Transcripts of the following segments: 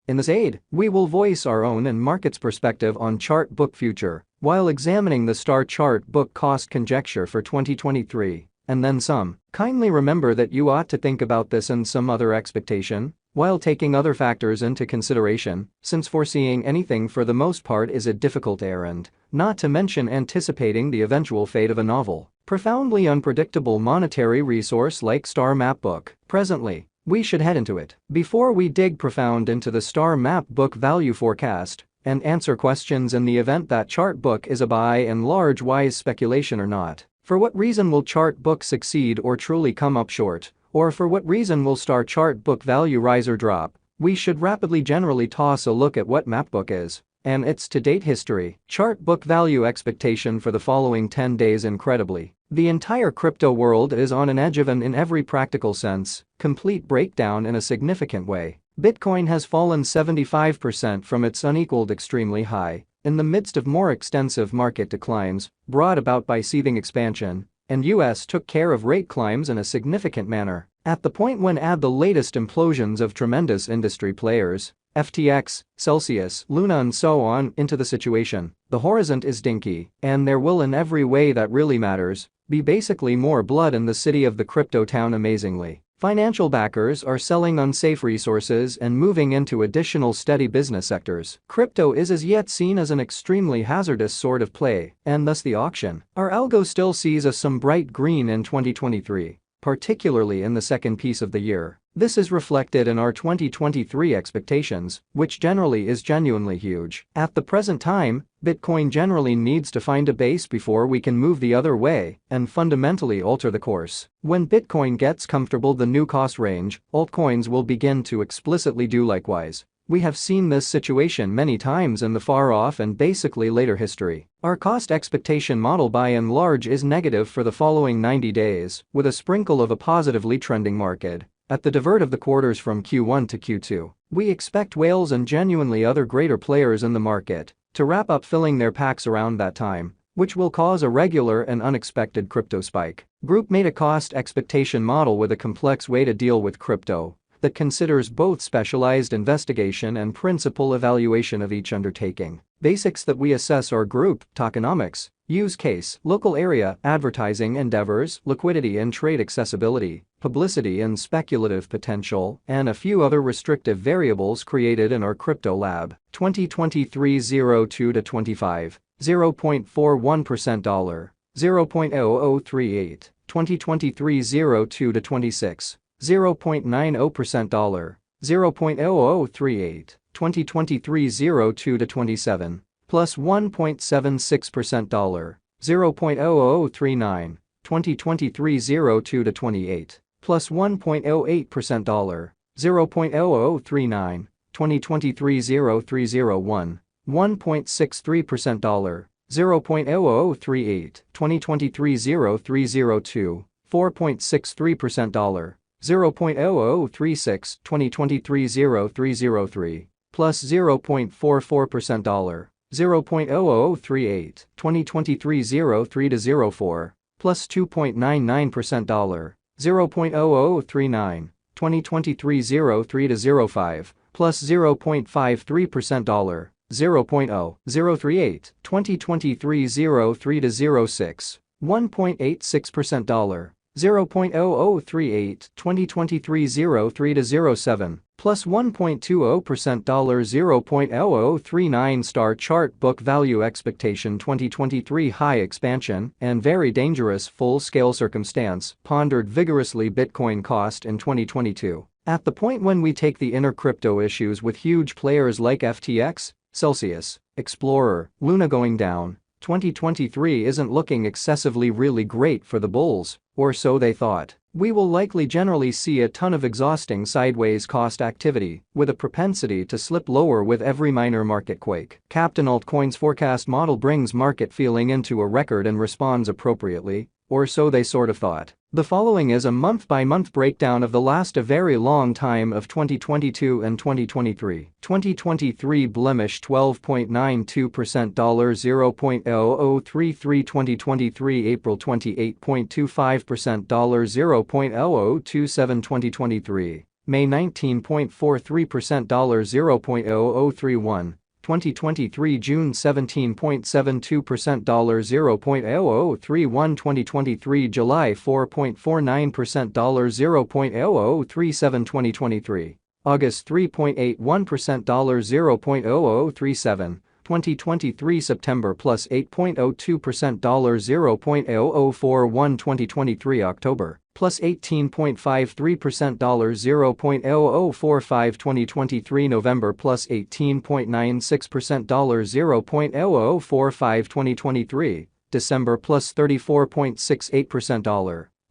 In this aid, we will voice our own and market's perspective on chart book future while examining the star chart book cost conjecture for 2023, and then some. Kindly remember that you ought to think about this and some other expectation while taking other factors into consideration, since foreseeing anything for the most part is a difficult errand, not to mention anticipating the eventual fate of a novel, profoundly unpredictable monetary resource like Star Map Book. Presently, we should head into it. Before we dig profound into the Star Map Book value forecast and answer questions in the event that chart book is a by and large wise speculation or not. For what reason will chart book succeed or truly come up short? Or for what reason will star chart book value rise or drop? We should rapidly generally toss a look at what Mapbook is and its to-date history. Chart book value expectation for the following 10 days. Incredibly, the entire crypto world is on an edge of an in every practical sense, complete breakdown in a significant way. Bitcoin has fallen 75% from its unequaled extremely high in the midst of more extensive market declines brought about by seething expansion, and US took care of rate climbs in a significant manner. At the point when add the latest implosions of tremendous industry players, FTX, Celsius, Luna and so on into the situation, the horizon is dinky, and there will in every way that really matters be basically more blood in the city of the crypto town. Amazingly, financial backers are selling unsafe resources and moving into additional steady business sectors. Crypto is as yet seen as an extremely hazardous sort of play, and thus the auction. Our algo still sees us some bright green in 2023, particularly in the second piece of the year. This is reflected in our 2023 expectations, which generally is genuinely huge. At the present time, Bitcoin generally needs to find a base before we can move the other way and fundamentally alter the course. When Bitcoin gets comfortable the new cost range, altcoins will begin to explicitly do likewise. We have seen this situation many times in the far-off and basically later history. Our cost expectation model by and large is negative for the following 90 days, with a sprinkle of a positively trending market. At the divert of the quarters from Q1 to Q2, we expect whales and genuinely other greater players in the market to wrap up filling their packs around that time, which will cause a regular and unexpected crypto spike. Group made a cost expectation model with a complex way to deal with crypto that considers both specialized investigation and principal evaluation of each undertaking. Basics that we assess are group, tokenomics, use case, local area, advertising endeavors, liquidity and trade accessibility, publicity and speculative potential, and a few other restrictive variables created in our crypto lab. 2023 02 to 25, 0.41% dollar, 0.0038, 2023 02 to 26, 0.90% dollar, 0.0038, 2023 02 to 27, plus 1.76% dollar, 0.0039, 2023 02 to 28, plus 1.08% dollar, 0.0039, 2023 0301, 1.63% dollar, 0.0038, 2023 0302, 4.63% dollar, 0.0036, 2023 0303, plus 0.44% dollar, 0.0038, 2023 03 to 04, plus 2.99% dollar, 0.0039, 2023 03 to 05, plus 0.53% dollar, 0.0038, 2023 03 to 06, 1.86% dollar, 0.0038, 2023 03 to 07, plus 1.20% dollar, 0.0039 star chart book value expectation 2023 high expansion and very dangerous full-scale circumstance pondered vigorously Bitcoin cost in 2022. At the point when we take the inner crypto issues with huge players like FTX, Celsius, Explorer, Luna going down, 2023 isn't looking excessively really great for the bulls, or so they thought. We will likely generally see a ton of exhausting sideways cost activity, with a propensity to slip lower with every minor market quake. Captain Altcoin's forecast model brings market feeling into a record and responds appropriately, or so they sort of thought. The following is a month-by-month breakdown of the last a very long time of 2022 and 2023. 2023 blemish 12.92% dollar, 0.0033, 2023 April 28.25% dollar, 0.0027, 2023 May 19.43% $0.0031. 2023 June 17.72% $0.0031 2023 July 4.49% $0.0037 2023 August 3.81% $0.0037 2023 September plus 8.02% $0.0041 2023 October plus 18.53% $0.0045 2023 November plus 18.96% $0.0045 2023 December plus 34.68%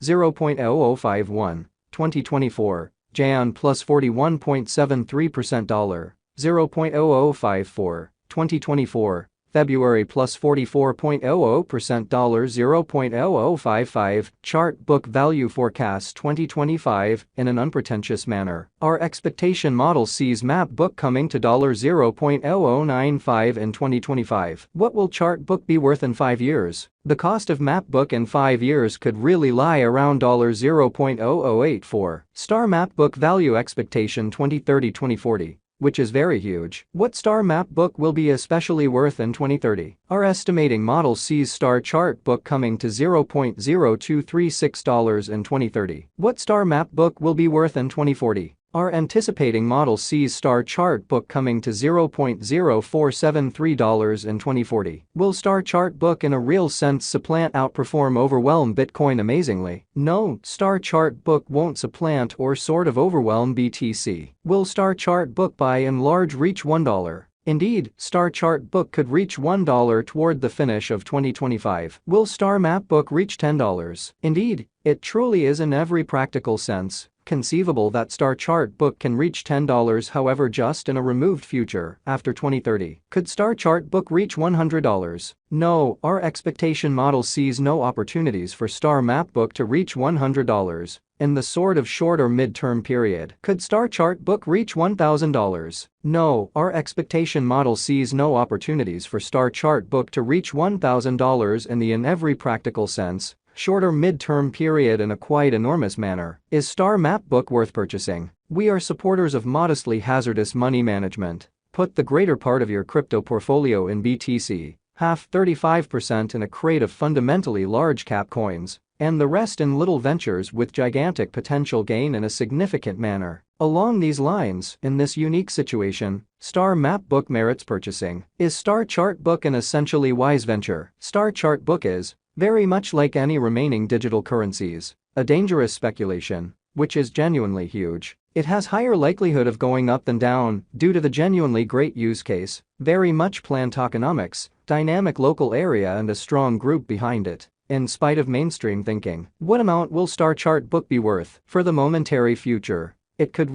$0.0051 2024 Jan plus 41.73% $0.0054 2024 February plus 44.00% $0.0055 Chart book value forecast 2025 in an unpretentious manner. Our expectation model sees map book coming to $0.0095 in 2025. What will chart book be worth in 5 years? The cost of map book in 5 years could really lie around $0.0084. Star map book value expectation 2030-2040. Which is very huge. What star map book will be especially worth in 2030? Our estimating model sees star chart book coming to $0.0236 in 2030. What star map book will be worth in 2040? Our anticipating model sees star chart book coming to $0.0473 in 2040. Will star chart book in a real sense supplant, outperform, overwhelm Bitcoin amazingly? No, star chart book won't supplant or sort of overwhelm BTC. Will star chart book by and large reach $1? Indeed, star chart book could reach $1 toward the finish of 2025. Will star map book reach $10? Indeed, it truly is in every practical sense conceivable that star chart book can reach $10, however just in a removed future after 2030. Could star chart book reach $100? No, our expectation model sees no opportunities for star map book to reach $100 in the sort of short or mid-term period. Could star chart book reach $1,000? No, our expectation model sees no opportunities for star chart book to reach $1,000 in every practical sense. Shorter mid-term period in a quite enormous manner. Is star map book worth purchasing? We are supporters of modestly hazardous money management. Put the greater part of your crypto portfolio in BTC, half 35% in a crate of fundamentally large cap coins, and the rest in little ventures with gigantic potential gain in a significant manner. Along these lines, in this unique situation, star map book merits purchasing. Is star chart book an essentially wise venture? Star chart book is, very much like any remaining digital currencies, a dangerous speculation, which is genuinely huge. It has higher likelihood of going up than down due to the genuinely great use case, very much planned tokenomics, dynamic local area and a strong group behind it. In spite of mainstream thinking, what amount will star chart book be worth? For the momentary future, it could